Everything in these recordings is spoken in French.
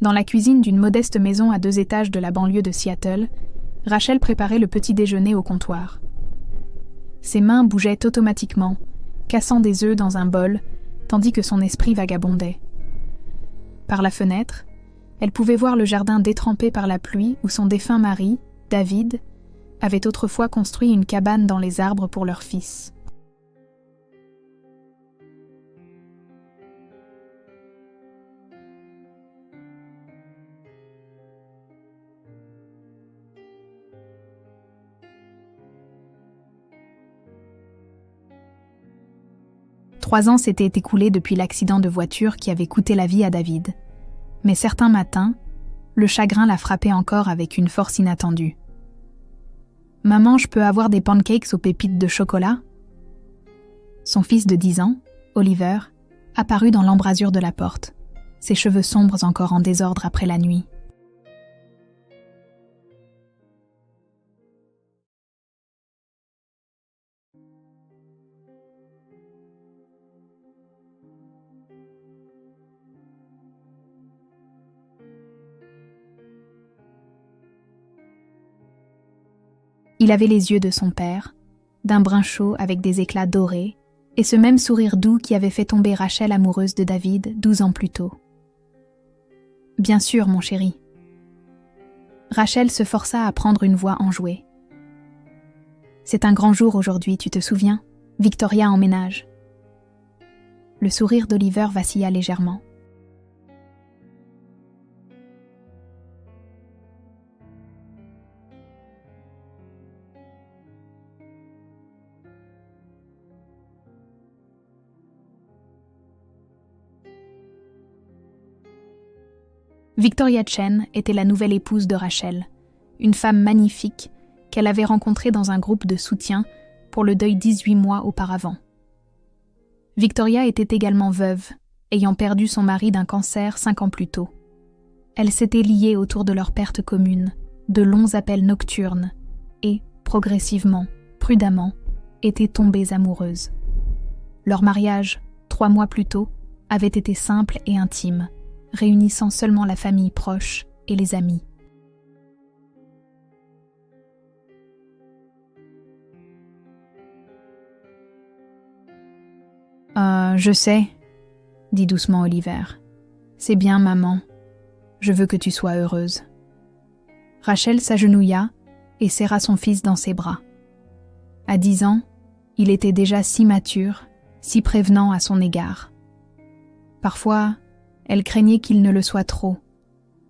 Dans la cuisine d'une modeste maison à 2 étages de la banlieue de Seattle, Rachel préparait le petit déjeuner au comptoir. Ses mains bougeaient automatiquement, cassant des œufs dans un bol, tandis que son esprit vagabondait. Par la fenêtre, elle pouvait voir le jardin détrempé par la pluie où son défunt mari, David, avait autrefois construit une cabane dans les arbres pour leur fils. Trois ans s'étaient écoulés depuis l'accident de voiture qui avait coûté la vie à David. Mais certains matins, le chagrin la frappait encore avec une force inattendue. « Maman, je peux avoir des pancakes aux pépites de chocolat ?» Son fils de 10 ans, Oliver, apparut dans l'embrasure de la porte, ses cheveux sombres encore en désordre après la nuit. Il avait les yeux de son père, d'un brun chaud avec des éclats dorés, et ce même sourire doux qui avait fait tomber Rachel amoureuse de David 12 ans plus tôt. « Bien sûr, mon chéri. » Rachel se força à prendre une voix enjouée. « C'est un grand jour aujourd'hui, tu te souviens? Victoria emménage. » Le sourire d'Oliver vacilla légèrement. Victoria Chen était la nouvelle épouse de Rachel, une femme magnifique qu'elle avait rencontrée dans un groupe de soutien pour le deuil 18 mois auparavant. Victoria était également veuve, ayant perdu son mari d'un cancer 5 ans plus tôt. Elles s'étaient liées autour de leur perte commune, de longs appels nocturnes, et, progressivement, prudemment, étaient tombées amoureuses. Leur mariage, 3 mois plus tôt, avait été simple et intime, réunissant seulement la famille proche et les amis. Je sais, dit doucement Oliver. C'est bien, maman. Je veux que tu sois heureuse. Rachel s'agenouilla et serra son fils dans ses bras. À 10 ans, il était déjà si mature, si prévenant à son égard. Parfois, elle craignait qu'il ne le soit trop,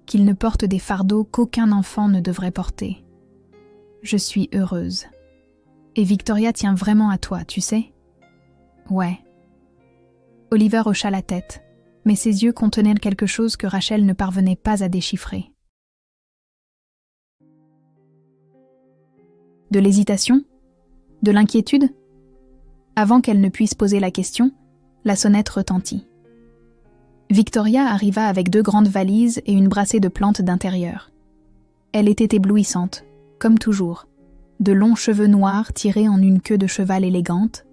qu'il ne porte des fardeaux qu'aucun enfant ne devrait porter. Je suis heureuse. Et Victoria tient vraiment à toi, tu sais? Ouais. Oliver hocha la tête, mais ses yeux contenaient quelque chose que Rachel ne parvenait pas à déchiffrer. De l'hésitation? De l'inquiétude? Avant qu'elle ne puisse poser la question, la sonnette retentit. Victoria arriva avec 2 grandes valises et une brassée de plantes d'intérieur. Elle était éblouissante, comme toujours, de longs cheveux noirs tirés en une queue de cheval élégante,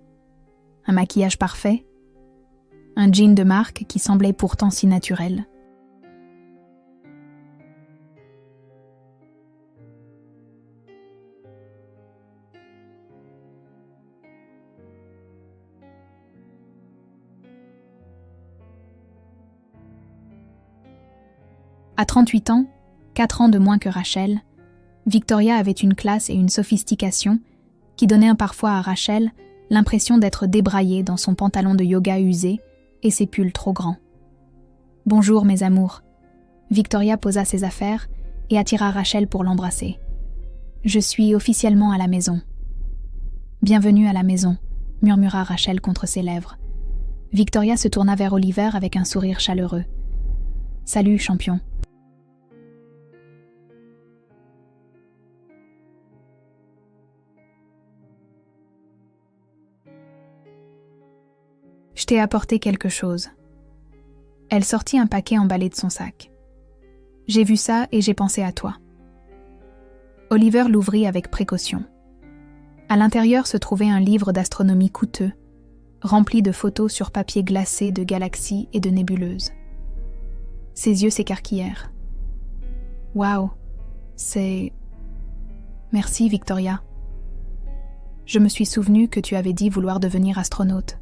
un maquillage parfait, un jean de marque qui semblait pourtant si naturel. À 38 ans, 4 ans de moins que Rachel, Victoria avait une classe et une sophistication qui donnaient parfois à Rachel l'impression d'être débraillée dans son pantalon de yoga usé et ses pulls trop grands. « Bonjour, mes amours. » Victoria posa ses affaires et attira Rachel pour l'embrasser. « Je suis officiellement à la maison. »« Bienvenue à la maison, » murmura Rachel contre ses lèvres. Victoria se tourna vers Oliver avec un sourire chaleureux. « Salut, champion. » « Je t'ai apporté quelque chose. » Elle sortit un paquet emballé de son sac. « J'ai vu ça et j'ai pensé à toi. » Oliver l'ouvrit avec précaution. À l'intérieur se trouvait un livre d'astronomie coûteux, rempli de photos sur papier glacé de galaxies et de nébuleuses. Ses yeux s'écarquillèrent. « Waouh, c'est... Merci, Victoria. Je me suis souvenu que tu avais dit vouloir devenir astronaute. »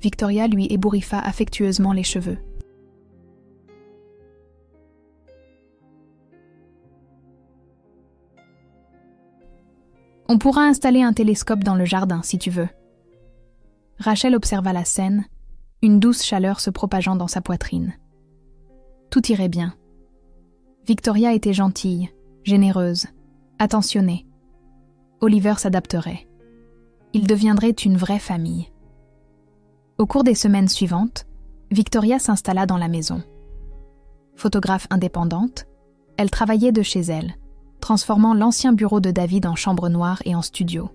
Victoria lui ébouriffa affectueusement les cheveux. « On pourra installer un télescope dans le jardin, si tu veux. » Rachel observa la scène, une douce chaleur se propageant dans sa poitrine. Tout irait bien. Victoria était gentille, généreuse, attentionnée. Oliver s'adapterait. Ils deviendraient une vraie famille. Au cours des semaines suivantes, Victoria s'installa dans la maison. Photographe indépendante, elle travaillait de chez elle, transformant l'ancien bureau de David en chambre noire et en studio.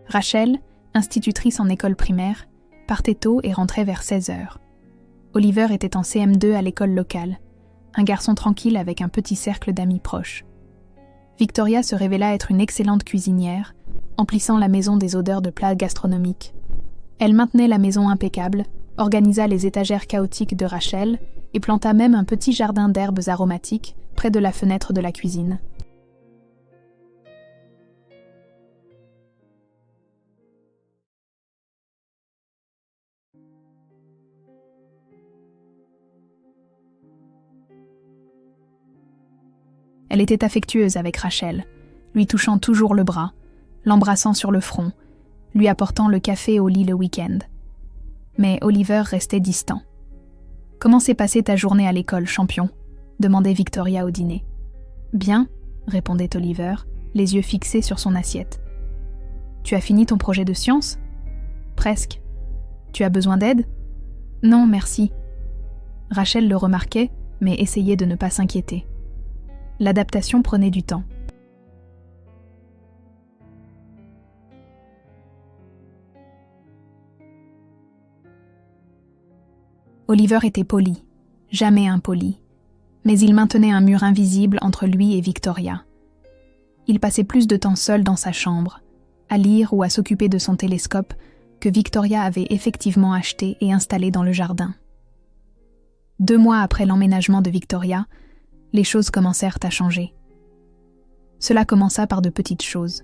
Rachel, institutrice en école primaire, partait tôt et rentrait vers 16h. Oliver était en CM2 à l'école locale, un garçon tranquille avec un petit cercle d'amis proches. Victoria se révéla être une excellente cuisinière, emplissant la maison des odeurs de plats gastronomiques. Elle maintenait la maison impeccable, organisa les étagères chaotiques de Rachel et planta même un petit jardin d'herbes aromatiques près de la fenêtre de la cuisine. Elle était affectueuse avec Rachel, lui touchant toujours le bras, l'embrassant sur le front, lui apportant le café au lit le week-end. Mais Oliver restait distant. « Comment s'est passée ta journée à l'école, champion ?» demandait Victoria au dîner. « Bien, » répondait Oliver, les yeux fixés sur son assiette. « Tu as fini ton projet de science ?»« Presque. Tu as besoin d'aide ?»« Non, merci. » Rachel le remarquait, mais essayait de ne pas s'inquiéter. L'adaptation prenait du temps. Oliver était poli, jamais impoli, mais il maintenait un mur invisible entre lui et Victoria. Il passait plus de temps seul dans sa chambre, à lire ou à s'occuper de son télescope que Victoria avait effectivement acheté et installé dans le jardin. 2 mois après l'emménagement de Victoria, les choses commencèrent à changer. Cela commença par de petites choses.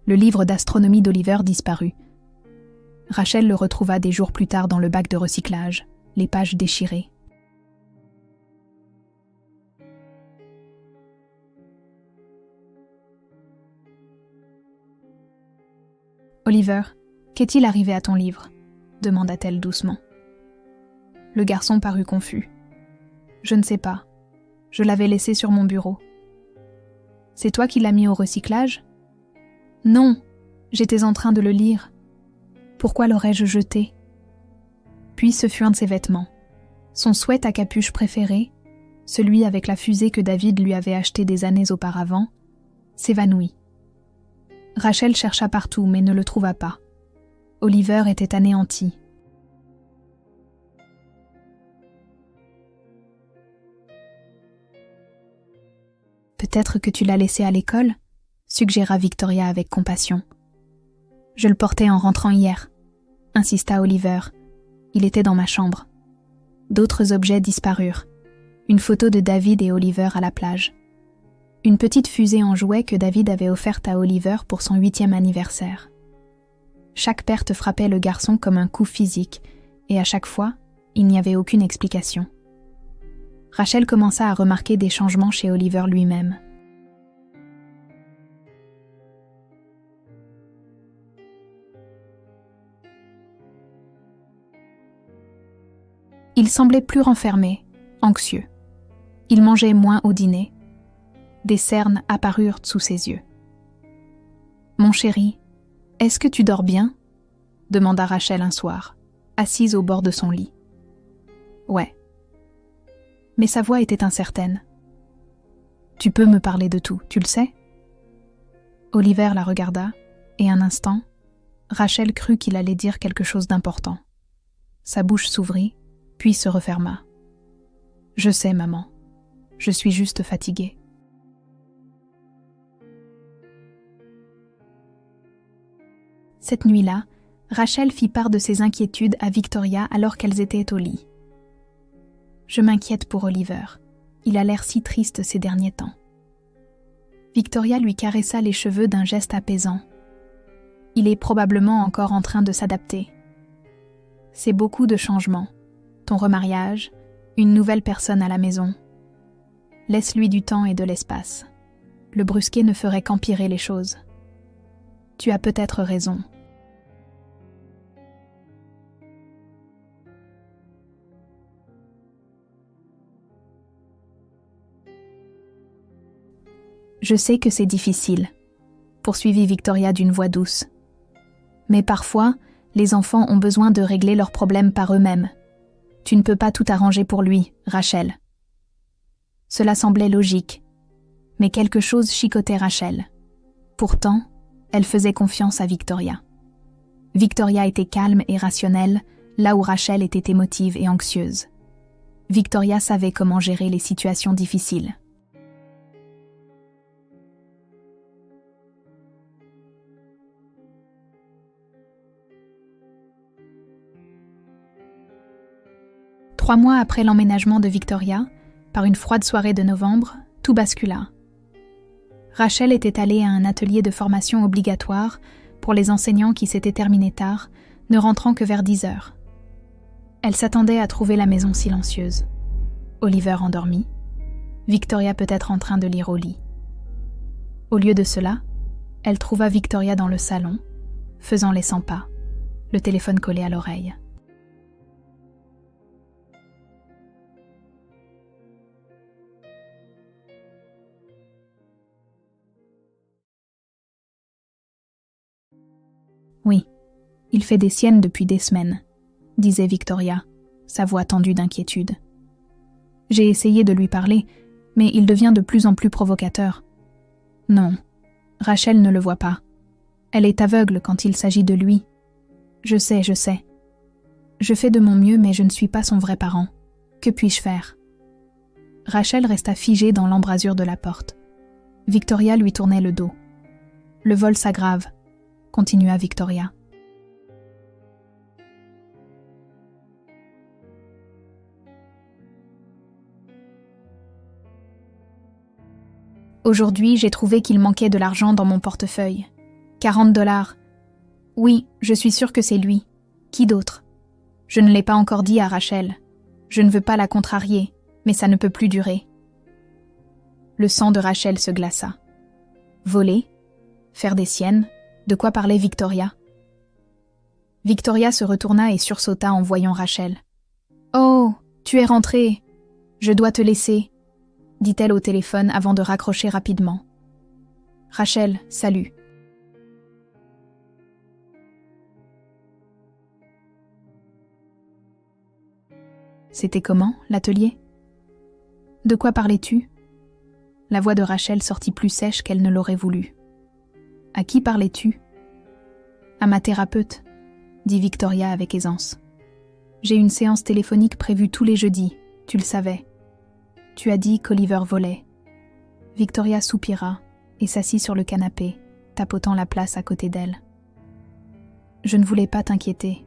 Le livre d'astronomie d'Oliver disparut. Rachel le retrouva des jours plus tard dans le bac de recyclage, les pages déchirées. « Oliver, qu'est-il arrivé à ton livre ?» demanda-t-elle doucement. Le garçon parut confus. « Je ne sais pas. Je l'avais laissé sur mon bureau. »« C'est toi qui l'as mis au recyclage ?»« Non, j'étais en train de le lire. Pourquoi l'aurais-je jeté ?» Puis ce fut un de ses vêtements. Son sweat à capuche préféré, celui avec la fusée que David lui avait acheté des années auparavant, s'évanouit. Rachel chercha partout mais ne le trouva pas. Oliver était anéanti. « Peut-être que tu l'as laissé à l'école ?» suggéra Victoria avec compassion. « Je le portais en rentrant hier », insista Oliver. « Il était dans ma chambre. » D'autres objets disparurent. Une photo de David et Oliver à la plage. Une petite fusée en jouet que David avait offerte à Oliver pour son 8e anniversaire. Chaque perte frappait le garçon comme un coup physique, et à chaque fois, il n'y avait aucune explication. Rachel commença à remarquer des changements chez Oliver lui-même. Il semblait plus renfermé, anxieux. Il mangeait moins au dîner. Des cernes apparurent sous ses yeux. « Mon chéri, est-ce que tu dors bien ?» demanda Rachel un soir, assise au bord de son lit. « Ouais. » Mais sa voix était incertaine. « Tu peux me parler de tout, tu le sais ?» Oliver la regarda, et un instant, Rachel crut qu'il allait dire quelque chose d'important. Sa bouche s'ouvrit, puis se referma. « Je sais, maman. Je suis juste fatiguée. » Cette nuit-là, Rachel fit part de ses inquiétudes à Victoria alors qu'elles étaient au lit. « Je m'inquiète pour Oliver. Il a l'air si triste ces derniers temps. » Victoria lui caressa les cheveux d'un geste apaisant. « Il est probablement encore en train de s'adapter. C'est beaucoup de changements. Ton remariage, une nouvelle personne à la maison. Laisse-lui du temps et de l'espace. Le brusquer ne ferait qu'empirer les choses. Tu as peut-être raison. » « Je sais que c'est difficile, » poursuivit Victoria d'une voix douce. « Mais parfois, les enfants ont besoin de régler leurs problèmes par eux-mêmes. Tu ne peux pas tout arranger pour lui, Rachel. » Cela semblait logique, mais quelque chose chicotait Rachel. Pourtant, elle faisait confiance à Victoria. Victoria était calme et rationnelle, là où Rachel était émotive et anxieuse. Victoria savait comment gérer les situations difficiles. Trois mois après l'emménagement de Victoria, par une froide soirée de novembre, tout bascula. Rachel était allée à un atelier de formation obligatoire pour les enseignants qui s'était terminé tard, ne rentrant que vers 10 heures. Elle s'attendait à trouver la maison silencieuse. Oliver endormi, Victoria peut-être en train de lire au lit. Au lieu de cela, elle trouva Victoria dans le salon, faisant les 100 pas, le téléphone collé à l'oreille. « Oui, il fait des siennes depuis des semaines, » disait Victoria, sa voix tendue d'inquiétude. « J'ai essayé de lui parler, mais il devient de plus en plus provocateur. Non, Rachel ne le voit pas. Elle est aveugle quand il s'agit de lui. Je sais. Je fais de mon mieux, mais je ne suis pas son vrai parent. Que puis-je faire ?» Rachel resta figée dans l'embrasure de la porte. Victoria lui tournait le dos. « Le vol s'aggrave, » continua Victoria. Aujourd'hui, j'ai trouvé qu'il manquait de l'argent dans mon portefeuille. 40 $. Oui, je suis sûre que c'est lui. Qui d'autre? Je ne l'ai pas encore dit à Rachel. Je ne veux pas la contrarier, mais ça ne peut plus durer. Le sang de Rachel se glaça. Voler? Faire des siennes? De quoi parlait Victoria? Victoria se retourna et sursauta en voyant Rachel. « Oh, tu es rentrée. Je dois te laisser, » dit-elle au téléphone avant de raccrocher rapidement. « Rachel, salut. » C'était comment, l'atelier? De quoi parlais-tu? La voix de Rachel sortit plus sèche qu'elle ne l'aurait voulu. À qui parlais-tu? À ma thérapeute, dit Victoria avec aisance. J'ai une séance téléphonique prévue tous les jeudis, tu le savais. Tu as dit qu'Oliver volait. Victoria soupira et s'assit sur le canapé, tapotant la place à côté d'elle. Je ne voulais pas t'inquiéter.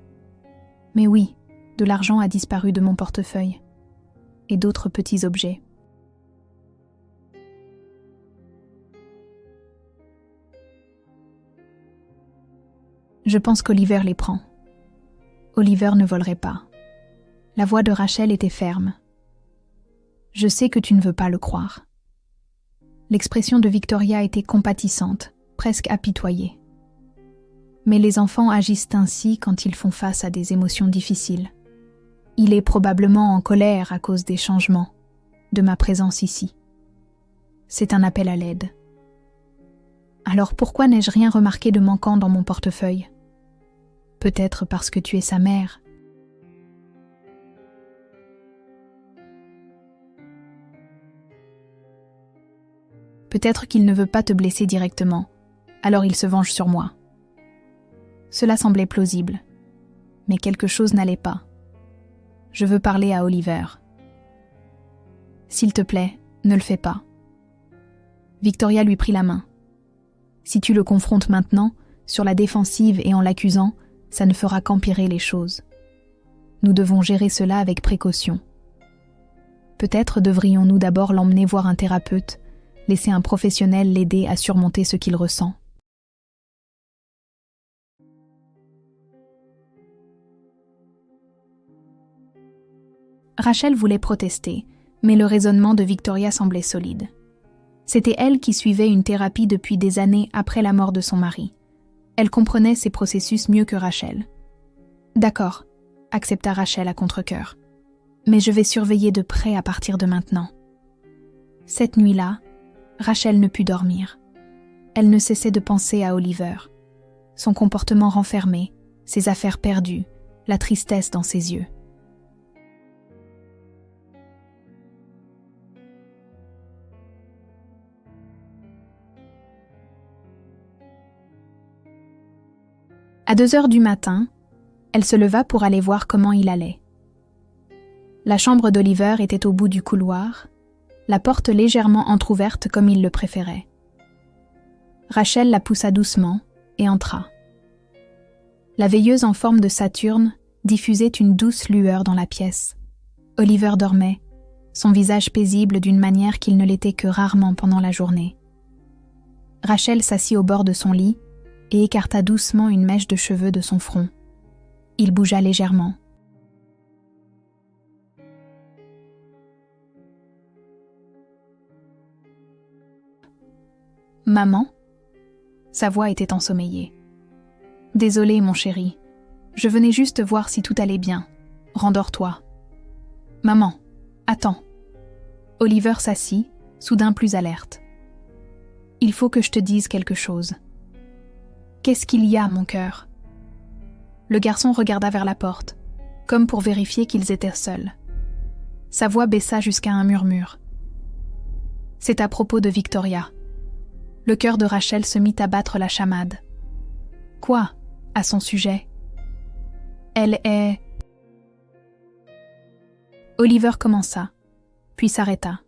Mais oui, de l'argent a disparu de mon portefeuille. Et d'autres petits objets. Je pense qu'Oliver les prend. Oliver ne volerait pas. La voix de Rachel était ferme. Je sais que tu ne veux pas le croire. L'expression de Victoria était compatissante, presque apitoyée. Mais les enfants agissent ainsi quand ils font face à des émotions difficiles. Il est probablement en colère à cause des changements, de ma présence ici. C'est un appel à l'aide. Alors pourquoi n'ai-je rien remarqué de manquant dans mon portefeuille? Peut-être parce que tu es sa mère. Peut-être qu'il ne veut pas te blesser directement, alors il se venge sur moi. Cela semblait plausible, mais quelque chose n'allait pas. Je veux parler à Oliver. S'il te plaît, ne le fais pas. Victoria lui prit la main. Si tu le confrontes maintenant, sur la défensive et en l'accusant, ça ne fera qu'empirer les choses. Nous devons gérer cela avec précaution. Peut-être devrions-nous d'abord l'emmener voir un thérapeute, laisser un professionnel l'aider à surmonter ce qu'il ressent. Rachel voulait protester, mais le raisonnement de Victoria semblait solide. C'était elle qui suivait une thérapie depuis des années après la mort de son mari. Elle comprenait ces processus mieux que Rachel. « D'accord », accepta Rachel à contre-cœur. « Mais je vais surveiller de près à partir de maintenant. » Cette nuit-là, Rachel ne put dormir. Elle ne cessait de penser à Oliver. Son comportement renfermé, ses affaires perdues, la tristesse dans ses yeux. À 2 heures du matin, elle se leva pour aller voir comment il allait. La chambre d'Oliver était au bout du couloir, la porte légèrement entr'ouverte comme il le préférait. Rachel la poussa doucement et entra. La veilleuse en forme de Saturne diffusait une douce lueur dans la pièce. Oliver dormait, son visage paisible d'une manière qu'il ne l'était que rarement pendant la journée. Rachel s'assit au bord de son lit et écarta doucement une mèche de cheveux de son front. Il bougea légèrement. « Maman ?» Sa voix était ensommeillée. « Désolée, mon chéri. Je venais juste voir si tout allait bien. Rendors-toi. »« Maman, attends. » Oliver s'assit, soudain plus alerte. « Il faut que je te dise quelque chose. » « Qu'est-ce qu'il y a, mon cœur ?» Le garçon regarda vers la porte, comme pour vérifier qu'ils étaient seuls. Sa voix baissa jusqu'à un murmure. « C'est à propos de Victoria. » Le cœur de Rachel se mit à battre la chamade. « Quoi, à son sujet ? » « Elle est... » Oliver commença, puis s'arrêta.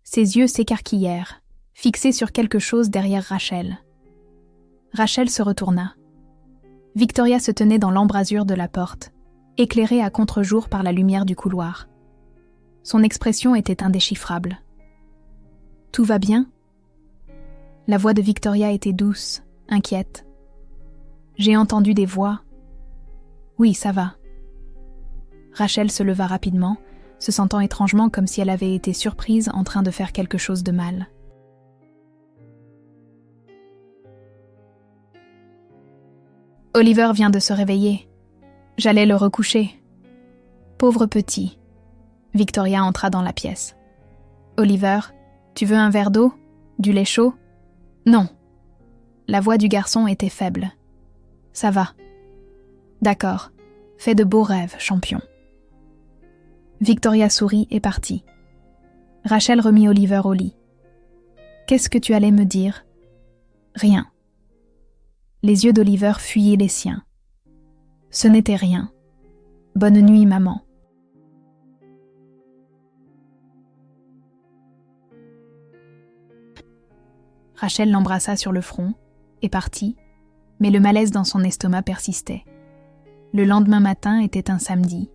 Ses yeux s'écarquillèrent, fixés sur quelque chose derrière Rachel. Rachel se retourna. Victoria se tenait dans l'embrasure de la porte, éclairée à contre-jour par la lumière du couloir. Son expression était indéchiffrable. « Tout va bien ?» La voix de Victoria était douce, inquiète. « J'ai entendu des voix. »« Oui, ça va. » Rachel se leva rapidement, se sentant étrangement comme si elle avait été surprise en train de faire quelque chose de mal. Oliver vient de se réveiller. J'allais le recoucher. Pauvre petit. Victoria entra dans la pièce. Oliver, tu veux un verre d'eau? Du lait chaud? Non. La voix du garçon était faible. Ça va. D'accord. Fais de beaux rêves, champion. Victoria sourit et partit. Rachel remit Oliver au lit. Qu'est-ce que tu allais me dire? Rien. Les yeux d'Oliver fuyaient les siens. Ce n'était rien. Bonne nuit, maman. Rachel l'embrassa sur le front et partit, mais le malaise dans son estomac persistait. Le lendemain matin était un samedi.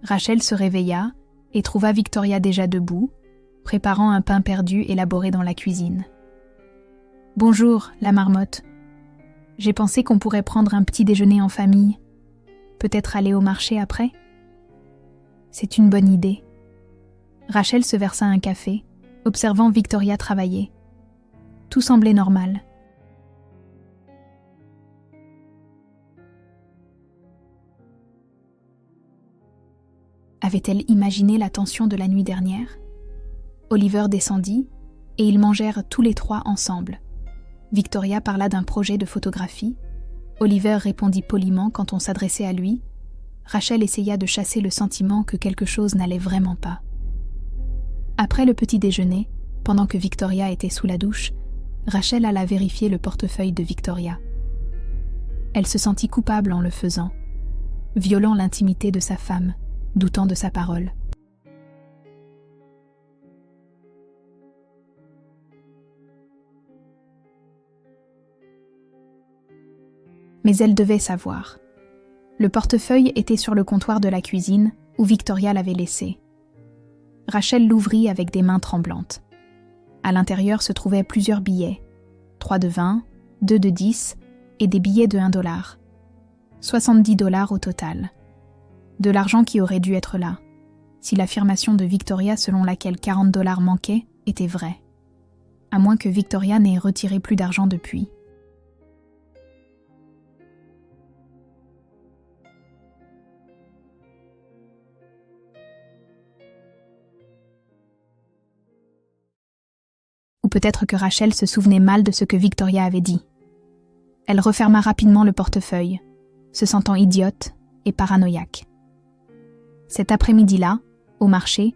Rachel se réveilla et trouva Victoria déjà debout, préparant un pain perdu élaboré dans la cuisine. « Bonjour, la marmotte. J'ai pensé qu'on pourrait prendre un petit déjeuner en famille. Peut-être aller au marché après ? » C'est une bonne idée. Rachel se versa un café, observant Victoria travailler. Tout semblait normal. Avait-elle imaginé la tension de la nuit dernière ? Oliver descendit et ils mangèrent tous les trois ensemble. Victoria parla d'un projet de photographie. Oliver répondit poliment quand on s'adressait à lui. Rachel essaya de chasser le sentiment que quelque chose n'allait vraiment pas. Après le petit déjeuner, pendant que Victoria était sous la douche, Rachel alla vérifier le portefeuille de Victoria. Elle se sentit coupable en le faisant, violant l'intimité de sa femme, doutant de sa parole. Mais elle devait savoir. Le portefeuille était sur le comptoir de la cuisine où Victoria l'avait laissé. Rachel l'ouvrit avec des mains tremblantes. À l'intérieur se trouvaient plusieurs billets, 3 de 20, 2 de 10 et des billets de $1. 70 $ au total. De l'argent qui aurait dû être là, si l'affirmation de Victoria selon laquelle 40 $ manquaient était vraie. À moins que Victoria n'ait retiré plus d'argent depuis. Ou peut-être que Rachel se souvenait mal de ce que Victoria avait dit. Elle referma rapidement le portefeuille, se sentant idiote et paranoïaque. Cet après-midi-là, au marché,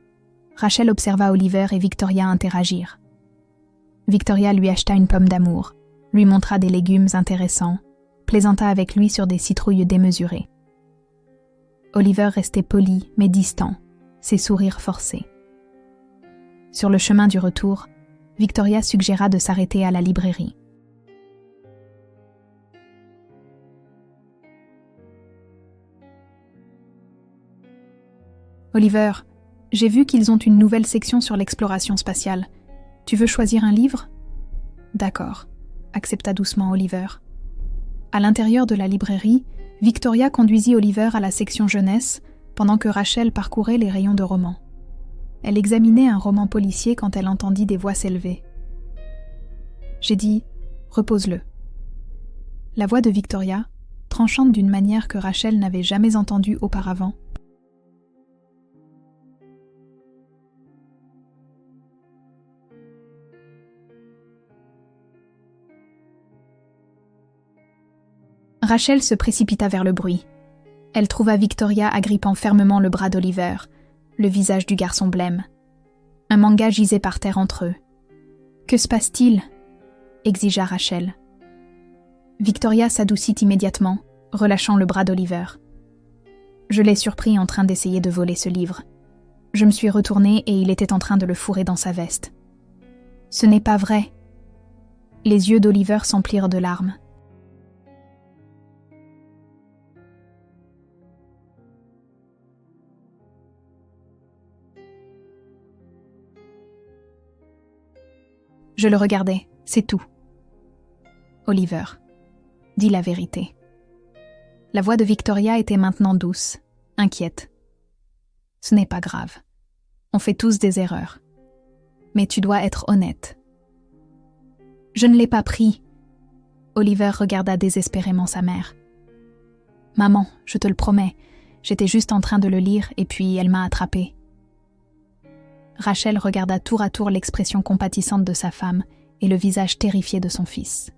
Rachel observa Oliver et Victoria interagir. Victoria lui acheta une pomme d'amour, lui montra des légumes intéressants, plaisanta avec lui sur des citrouilles démesurées. Oliver restait poli mais distant, ses sourires forcés. Sur le chemin du retour, Victoria suggéra de s'arrêter à la librairie. Oliver, j'ai vu qu'ils ont une nouvelle section sur l'exploration spatiale. Tu veux choisir un livre ? D'accord, accepta doucement Oliver. À l'intérieur de la librairie, Victoria conduisit Oliver à la section jeunesse pendant que Rachel parcourait les rayons de romans. Elle examinait un roman policier quand elle entendit des voix s'élever. J'ai dit « Repose-le ». La voix de Victoria, tranchante d'une manière que Rachel n'avait jamais entendue auparavant. Rachel se précipita vers le bruit. Elle trouva Victoria agrippant fermement le bras d'Oliver, le visage du garçon blême. Un manga gisait par terre entre eux. « Que se passe-t-il » exigea Rachel. Victoria s'adoucit immédiatement, relâchant le bras d'Oliver. Je l'ai surpris en train d'essayer de voler ce livre. Je me suis retournée et il était en train de le fourrer dans sa veste. Ce n'est pas vrai. Les yeux d'Oliver s'emplirent de larmes. Je le regardais, c'est tout. Oliver, dis la vérité. La voix de Victoria était maintenant douce, inquiète. Ce n'est pas grave. On fait tous des erreurs. Mais tu dois être honnête. Je ne l'ai pas pris. Oliver regarda désespérément sa mère. Maman, je te le promets, j'étais juste en train de le lire et puis elle m'a attrapée. Rachel regarda tour à tour l'expression compatissante de sa femme et le visage terrifié de son fils.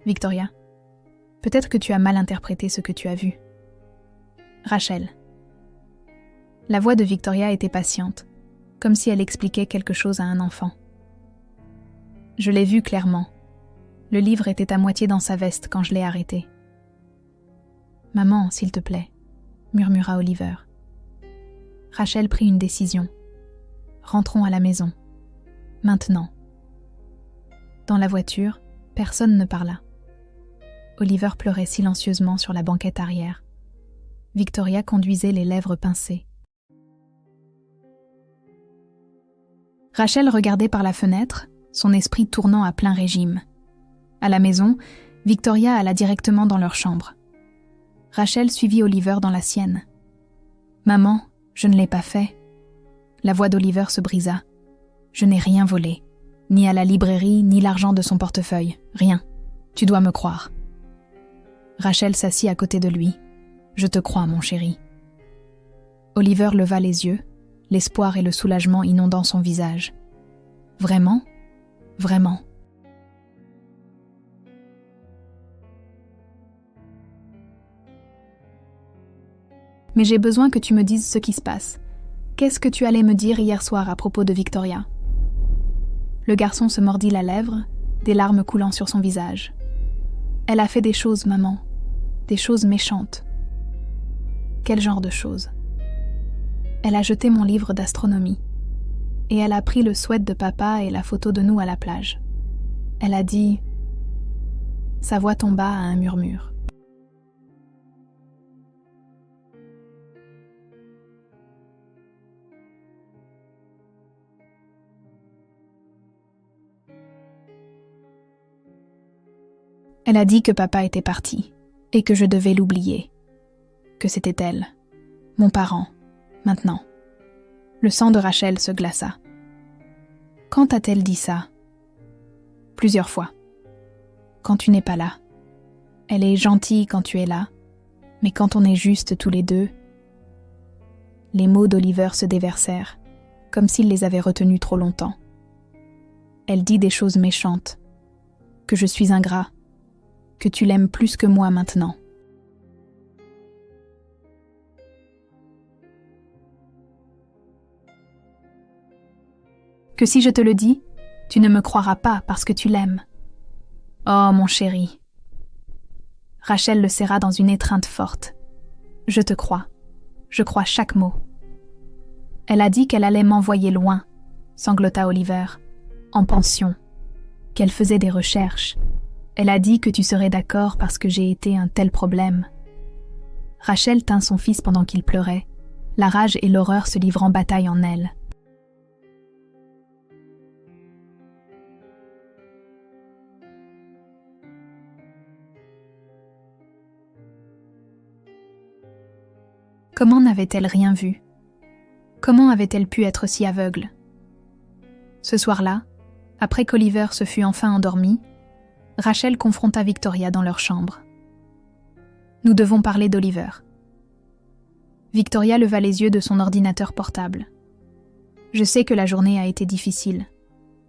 Victoria, peut-être que tu as mal interprété ce que tu as vu. Rachel. La voix de Victoria était patiente, comme si elle expliquait quelque chose à un enfant. Je l'ai vu clairement. Le livre était à moitié dans sa veste quand je l'ai arrêté. Maman, s'il te plaît, murmura Oliver. Rachel prit une décision. Rentrons à la maison. Maintenant. Dans la voiture, personne ne parla. Oliver pleurait silencieusement sur la banquette arrière. Victoria conduisait les lèvres pincées. Rachel regardait par la fenêtre, son esprit tournant à plein régime. À la maison, Victoria alla directement dans leur chambre. Rachel suivit Oliver dans la sienne. « Maman, je ne l'ai pas fait. » La voix d'Oliver se brisa. « Je n'ai rien volé. Ni à la librairie, ni l'argent de son portefeuille. Rien. Tu dois me croire. » Rachel s'assit à côté de lui. « Je te crois, mon chéri. » Oliver leva les yeux, l'espoir et le soulagement inondant son visage. « Vraiment ? Vraiment. » Mais j'ai besoin que tu me dises ce qui se passe. Qu'est-ce que tu allais me dire hier soir à propos de Victoria ? Le garçon se mordit la lèvre, des larmes coulant sur son visage. Elle a fait des choses, maman. Des choses méchantes. Quel genre de choses ? Elle a jeté mon livre d'astronomie. et elle a pris le sweat de papa et la photo de nous à la plage. Elle a dit... Sa voix tomba à un murmure. Elle a dit que papa était parti et que je devais l'oublier. Que c'était elle, mon parent, maintenant. Le sang de Rachel se glaça. Quand a-t-elle dit ça? Plusieurs fois. Quand tu n'es pas là. Elle est gentille quand tu es là, mais quand on est juste tous les deux... Les mots d'Oliver se déversèrent, comme s'il les avait retenus trop longtemps. Elle dit des choses méchantes, que je suis ingrat, que tu l'aimes plus que moi maintenant. Que si je te le dis, tu ne me croiras pas parce que tu l'aimes. Oh, mon chéri. Rachel le serra dans une étreinte forte. Je te crois. Je crois chaque mot. Elle a dit qu'elle allait m'envoyer loin, sanglota Oliver, en pension, qu'elle faisait des recherches. Elle a dit que tu serais d'accord parce que j'ai été un tel problème. Rachel tint son fils pendant qu'il pleurait, la rage et l'horreur se livrant bataille en elle. Comment n'avait-elle rien vu? Comment avait-elle pu être si aveugle? Ce soir-là, après qu'Oliver se fut enfin endormi, Rachel confronta Victoria dans leur chambre. Nous devons parler d'Oliver. Victoria leva les yeux de son ordinateur portable. Je sais que la journée a été difficile,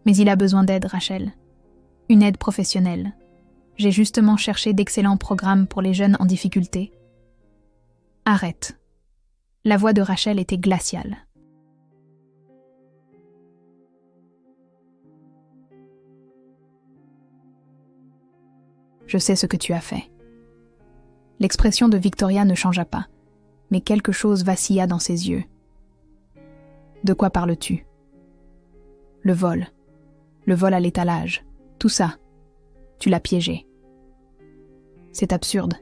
mais il a besoin d'aide, Rachel. Une aide professionnelle. J'ai justement cherché d'excellents programmes pour les jeunes en difficulté. Arrête. La voix de Rachel était glaciale. Je sais ce que tu as fait. L'expression de Victoria ne changea pas, mais quelque chose vacilla dans ses yeux. De quoi parles-tu? Le vol à l'étalage, tout ça. Tu l'as piégé. C'est absurde.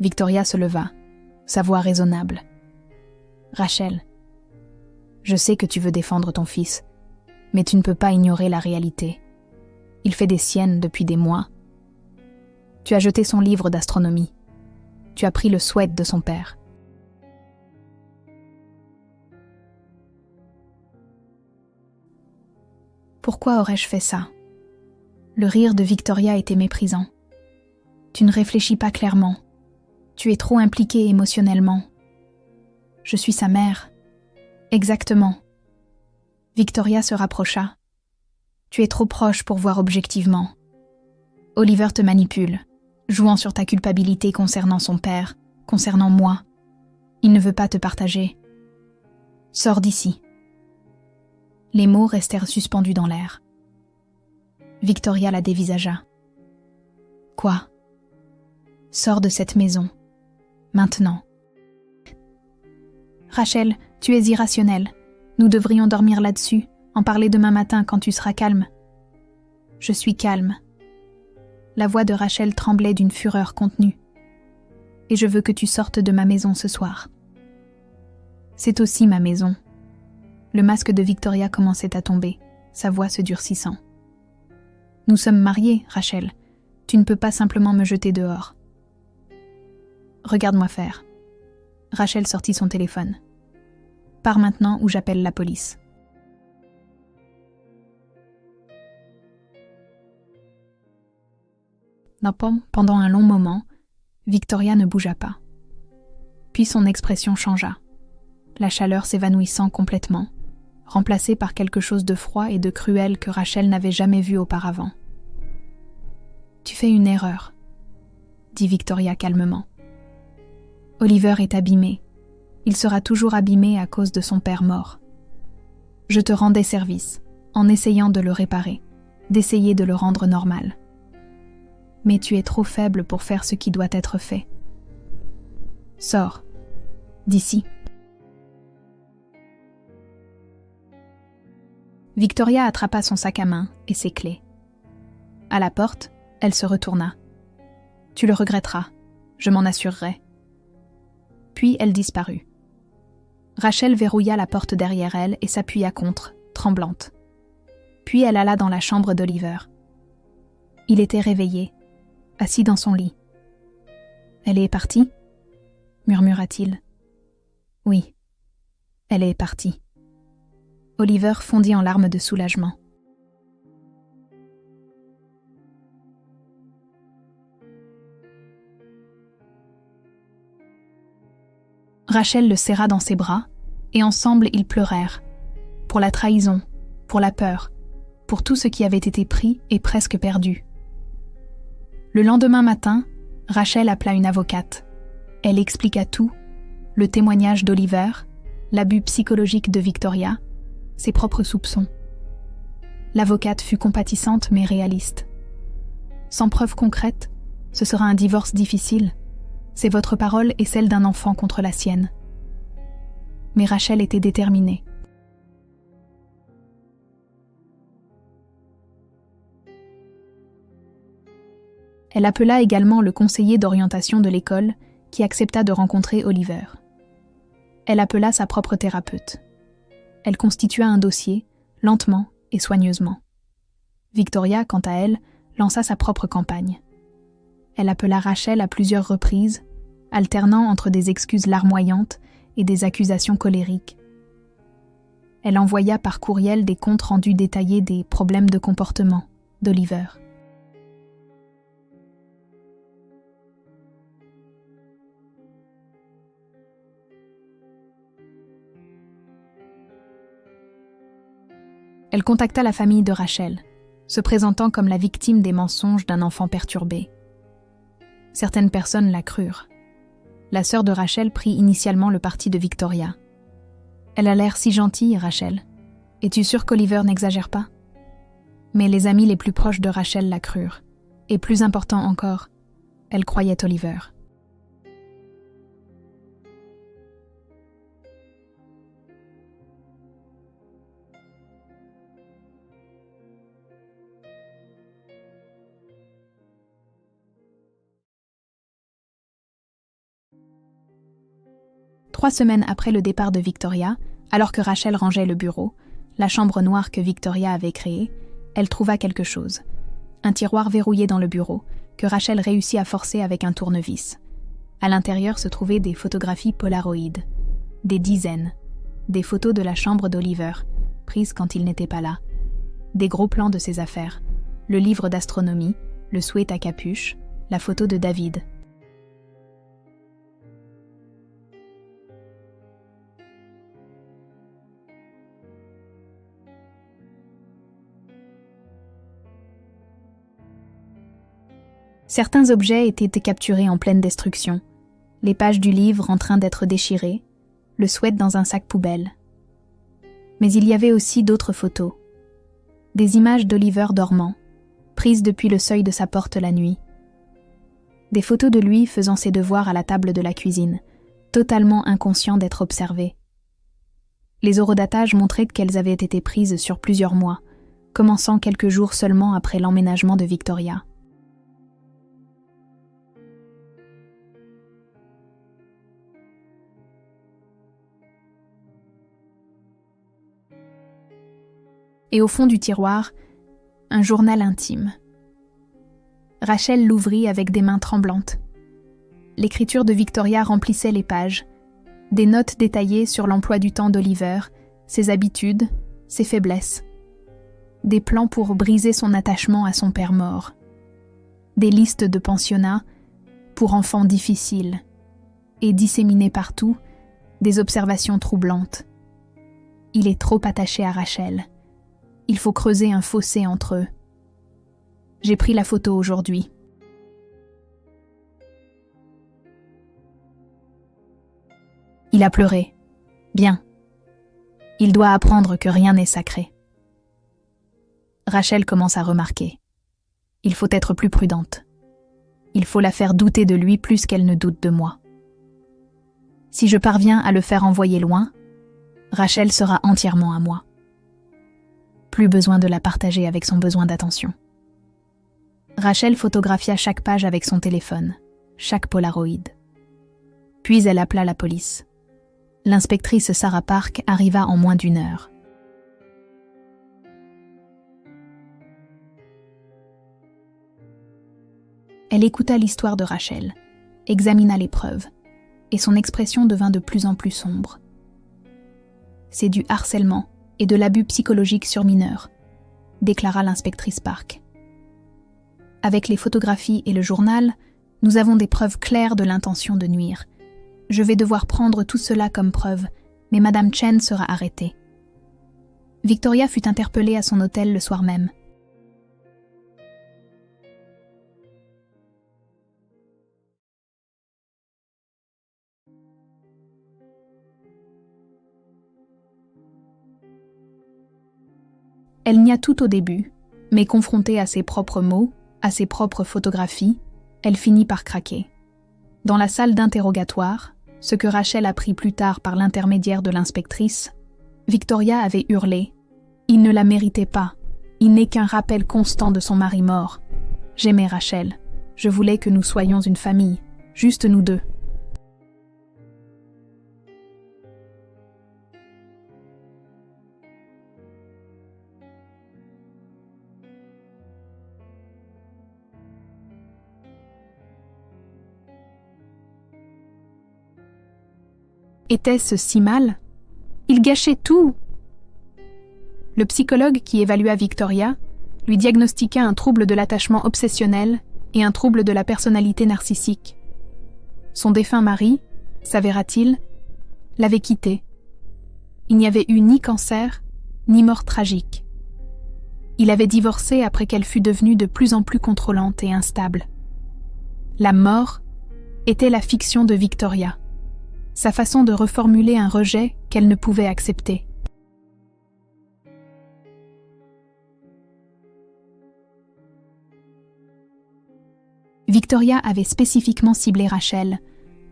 Victoria se leva, sa voix raisonnable. Rachel, je sais que tu veux défendre ton fils, mais tu ne peux pas ignorer la réalité. Il fait des siennes depuis des mois. Tu as jeté son livre d'astronomie. Tu as pris le sweat de son père. Pourquoi aurais-je fait ça? Le rire de Victoria était méprisant. Tu ne réfléchis pas clairement. Tu es trop impliquée émotionnellement. Je suis sa mère. Exactement. Victoria se rapprocha. Tu es trop proche pour voir objectivement. Oliver te manipule, jouant sur ta culpabilité concernant son père, concernant moi. Il ne veut pas te partager. Sors d'ici. Les mots restèrent suspendus dans l'air. Victoria la dévisagea. Quoi? Sors de cette maison. Maintenant. Rachel, tu es irrationnelle. Nous devrions dormir là-dessus, en parler demain matin quand tu seras calme. Je suis calme. La voix de Rachel tremblait d'une fureur contenue. Et je veux que tu sortes de ma maison ce soir. C'est aussi ma maison. Le masque de Victoria commençait à tomber, sa voix se durcissant. Nous sommes mariés, Rachel. Tu ne peux pas simplement me jeter dehors. Regarde-moi faire. Rachel sortit son téléphone. Pars maintenant ou j'appelle la police. Pendant un long moment, Victoria ne bougea pas. Puis son expression changea, la chaleur s'évanouissant complètement, remplacée par quelque chose de froid et de cruel que Rachel n'avait jamais vu auparavant. « Tu fais une erreur », dit Victoria calmement. « Oliver est abîmé. Il sera toujours abîmé à cause de son père mort. Je te rendais service, en essayant de le réparer, d'essayer de le rendre normal. Mais tu es trop faible pour faire ce qui doit être fait. Sors, d'ici. » Victoria attrapa son sac à main et ses clés. À la porte, elle se retourna. « Tu le regretteras, je m'en assurerai. » Puis elle disparut. Rachel verrouilla la porte derrière elle et s'appuya contre, tremblante. Puis elle alla dans la chambre d'Oliver. Il était réveillé, assis dans son lit. « Elle est partie ?» murmura-t-il. « Oui, elle est partie. » Oliver fondit en larmes de soulagement. Rachel le serra dans ses bras, et ensemble ils pleurèrent, pour la trahison, pour la peur, pour tout ce qui avait été pris et presque perdu. Le lendemain matin, Rachel appela une avocate. Elle expliqua tout, le témoignage d'Oliver, l'abus psychologique de Victoria, ses propres soupçons. L'avocate fut compatissante mais réaliste. Sans preuve concrète, ce sera un divorce difficile. C'est votre parole et celle d'un enfant contre la sienne. Mais Rachel était déterminée. Elle appela également le conseiller d'orientation de l'école qui accepta de rencontrer Oliver. Elle appela sa propre thérapeute. Elle constitua un dossier, lentement et soigneusement. Victoria, quant à elle, lança sa propre campagne. Elle appela Rachel à plusieurs reprises, alternant entre des excuses larmoyantes et des accusations colériques. Elle envoya par courriel des comptes rendus détaillés des problèmes de comportement d'Oliver. Elle contacta la famille de Rachel, se présentant comme la victime des mensonges d'un enfant perturbé. Certaines personnes la crurent. La sœur de Rachel prit initialement le parti de Victoria. « Elle a l'air si gentille, Rachel. Es-tu sûre qu'Oliver n'exagère pas ?» Mais les amis les plus proches de Rachel la crurent. Et plus important encore, elle croyait Oliver. Trois semaines après le départ de Victoria, alors que Rachel rangeait le bureau, la chambre noire que Victoria avait créée, elle trouva quelque chose. Un tiroir verrouillé dans le bureau, que Rachel réussit à forcer avec un tournevis. À l'intérieur se trouvaient des photographies Polaroid. Des dizaines. Des photos de la chambre d'Oliver, prises quand il n'était pas là. Des gros plans de ses affaires. Le livre d'astronomie, le sweat à capuche, la photo de David. Certains objets étaient capturés en pleine destruction. Les pages du livre en train d'être déchirées, le sweat dans un sac poubelle. Mais il y avait aussi d'autres photos. Des images d'Oliver dormant, prises depuis le seuil de sa porte la nuit. Des photos de lui faisant ses devoirs à la table de la cuisine, totalement inconscient d'être observé. Les horodatages montraient qu'elles avaient été prises sur plusieurs mois, commençant quelques jours seulement après l'emménagement de Victoria. Et au fond du tiroir, un journal intime. Rachel l'ouvrit avec des mains tremblantes. L'écriture de Victoria remplissait les pages, des notes détaillées sur l'emploi du temps d'Oliver, ses habitudes, ses faiblesses. Des plans pour briser son attachement à son père mort. Des listes de pensionnats pour enfants difficiles. Et disséminées partout, des observations troublantes. Il est trop attaché à Rachel. Il faut creuser un fossé entre eux. J'ai pris la photo aujourd'hui. Il a pleuré. Bien. Il doit apprendre que rien n'est sacré. Rachel commence à remarquer. Il faut être plus prudente. Il faut la faire douter de lui plus qu'elle ne doute de moi. Si je parviens à le faire envoyer loin, Rachel sera entièrement à moi. Plus besoin de la partager avec son besoin d'attention. Rachel photographia chaque page avec son téléphone, chaque Polaroid. Puis elle appela la police. L'inspectrice Sarah Park arriva en moins d'1 heure. Elle écouta l'histoire de Rachel, examina les preuves, et son expression devint de plus en plus sombre. C'est du harcèlement et de l'abus psychologique sur mineurs, déclara l'inspectrice Park. Avec les photographies et le journal, nous avons des preuves claires de l'intention de nuire. Je vais devoir prendre tout cela comme preuve, mais Madame Chen sera arrêtée. Victoria fut interpellée à son hôtel le soir même. Elle nia tout au début, mais confrontée à ses propres mots, à ses propres photographies, elle finit par craquer. Dans la salle d'interrogatoire, ce que Rachel apprit plus tard par l'intermédiaire de l'inspectrice, Victoria avait hurlé « Il ne la méritait pas, il n'est qu'un rappel constant de son mari mort. J'aimais Rachel, je voulais que nous soyons une famille, juste nous deux. » Était-ce si mal? Il gâchait tout. Le psychologue qui évalua Victoria lui diagnostiqua un trouble de l'attachement obsessionnel et un trouble de la personnalité narcissique. Son défunt mari, s'avéra-t-il, l'avait quittée. Il n'y avait eu ni cancer, ni mort tragique. Il avait divorcé après qu'elle fût devenue de plus en plus contrôlante et instable. La mort était la fiction de Victoria, sa façon de reformuler un rejet qu'elle ne pouvait accepter. Victoria avait spécifiquement ciblé Rachel,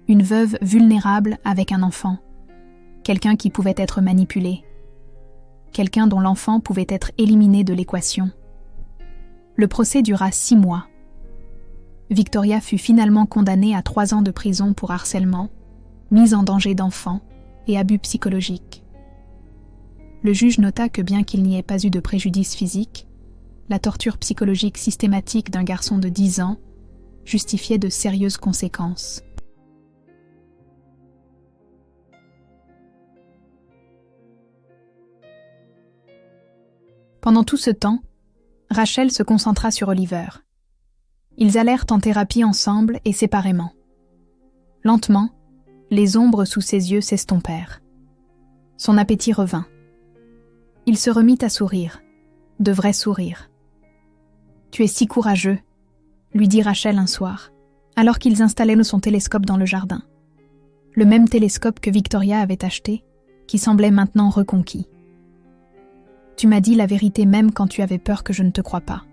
une veuve vulnérable avec un enfant, quelqu'un qui pouvait être manipulé, quelqu'un dont l'enfant pouvait être éliminé de l'équation. Le procès dura 6 mois. Victoria fut finalement condamnée à 3 ans de prison pour harcèlement, mise en danger d'enfant et abus psychologiques. Le juge nota que bien qu'il n'y ait pas eu de préjudice physique, la torture psychologique systématique d'un garçon de 10 ans justifiait de sérieuses conséquences. Pendant tout ce temps, Rachel se concentra sur Oliver. Ils allèrent en thérapie ensemble et séparément. Lentement, les ombres sous ses yeux s'estompèrent. Son appétit revint. Il se remit à sourire, de vrais sourires. « Tu es si courageux », lui dit Rachel un soir, alors qu'ils installaient son télescope dans le jardin. Le même télescope que Victoria avait acheté, qui semblait maintenant reconquis. « Tu m'as dit la vérité même quand tu avais peur que je ne te croie pas. »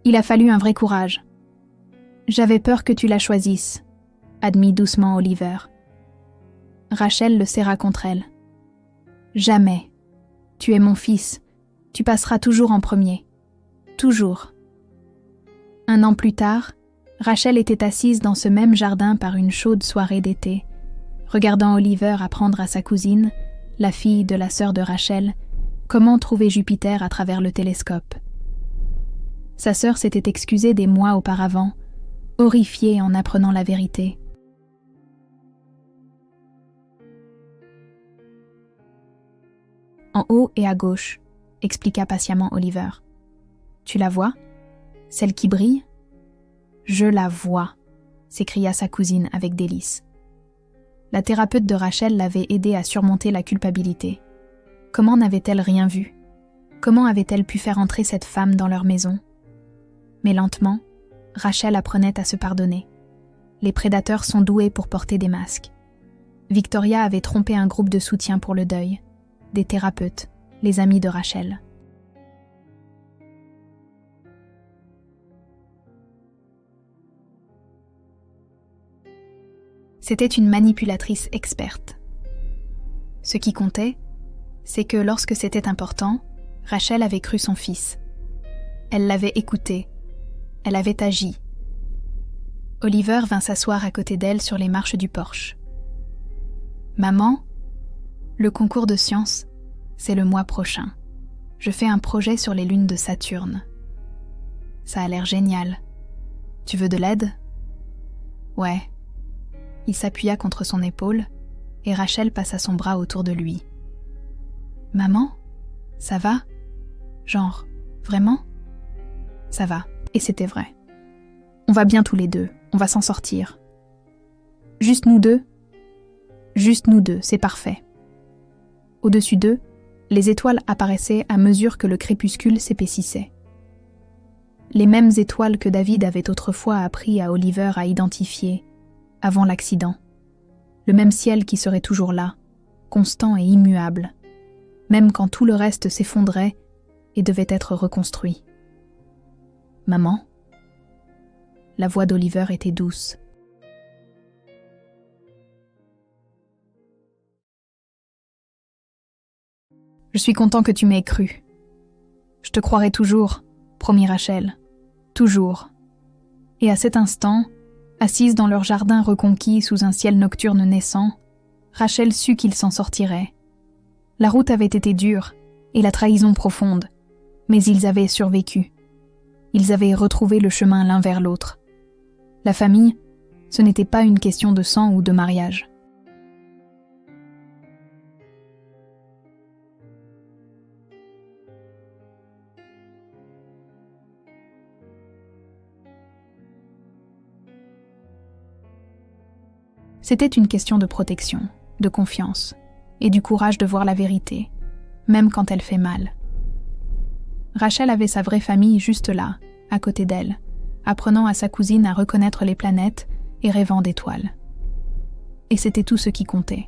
Il a fallu un vrai courage. J'avais peur que tu la choisisses, admit doucement Oliver. Rachel le serra contre elle. Jamais. Tu es mon fils. Tu passeras toujours en premier. Toujours. 1 an plus tard, Rachel était assise dans ce même jardin par une chaude soirée d'été, regardant Oliver apprendre à sa cousine, la fille de la sœur de Rachel, comment trouver Jupiter à travers le télescope. Sa sœur s'était excusée des mois auparavant, horrifiée en apprenant la vérité. En haut et à gauche, expliqua patiemment Oliver. Tu la vois? Celle qui brille? Je la vois, s'écria sa cousine avec délice. La thérapeute de Rachel l'avait aidée à surmonter la culpabilité. Comment n'avait-elle rien vu? Comment avait-elle pu faire entrer cette femme dans leur maison? Mais lentement, Rachel apprenait à se pardonner. Les prédateurs sont doués pour porter des masques. Victoria avait trompé un groupe de soutien pour le deuil, des thérapeutes, les amis de Rachel. C'était une manipulatrice experte. Ce qui comptait, c'est que lorsque c'était important, Rachel avait cru son fils. Elle l'avait écouté. Elle avait agi. Oliver vint s'asseoir à côté d'elle sur les marches du porche. « Maman, le concours de sciences, c'est le mois prochain. Je fais un projet sur les lunes de Saturne. Ça a l'air génial. Tu veux de l'aide ? » « Ouais. » Il s'appuya contre son épaule et Rachel passa son bras autour de lui. « Maman, ça va ? Genre, vraiment ? » « Ça va. » Et c'était vrai. « On va bien tous les deux. On va s'en sortir. »« Juste nous deux ? » ?»« Juste nous deux, c'est parfait. » Au-dessus d'eux, les étoiles apparaissaient à mesure que le crépuscule s'épaississait. Les mêmes étoiles que David avait autrefois appris à Oliver à identifier avant l'accident. Le même ciel qui serait toujours là, constant et immuable, même quand tout le reste s'effondrait et devait être reconstruit. « Maman ?» La voix d'Oliver était douce. « Je suis content que tu m'aies cru. Je te croirai toujours, promit Rachel. Toujours. » Et à cet instant, assise dans leur jardin reconquis sous un ciel nocturne naissant, Rachel sut qu'il s'en sortirait. La route avait été dure et la trahison profonde, mais ils avaient survécu. Ils avaient retrouvé le chemin l'un vers l'autre. La famille, ce n'était pas une question de sang ou de mariage. C'était une question de protection, de confiance et du courage de voir la vérité, même quand elle fait mal. Rachel avait sa vraie famille juste là, à côté d'elle, apprenant à sa cousine à reconnaître les planètes et rêvant d'étoiles. Et c'était tout ce qui comptait.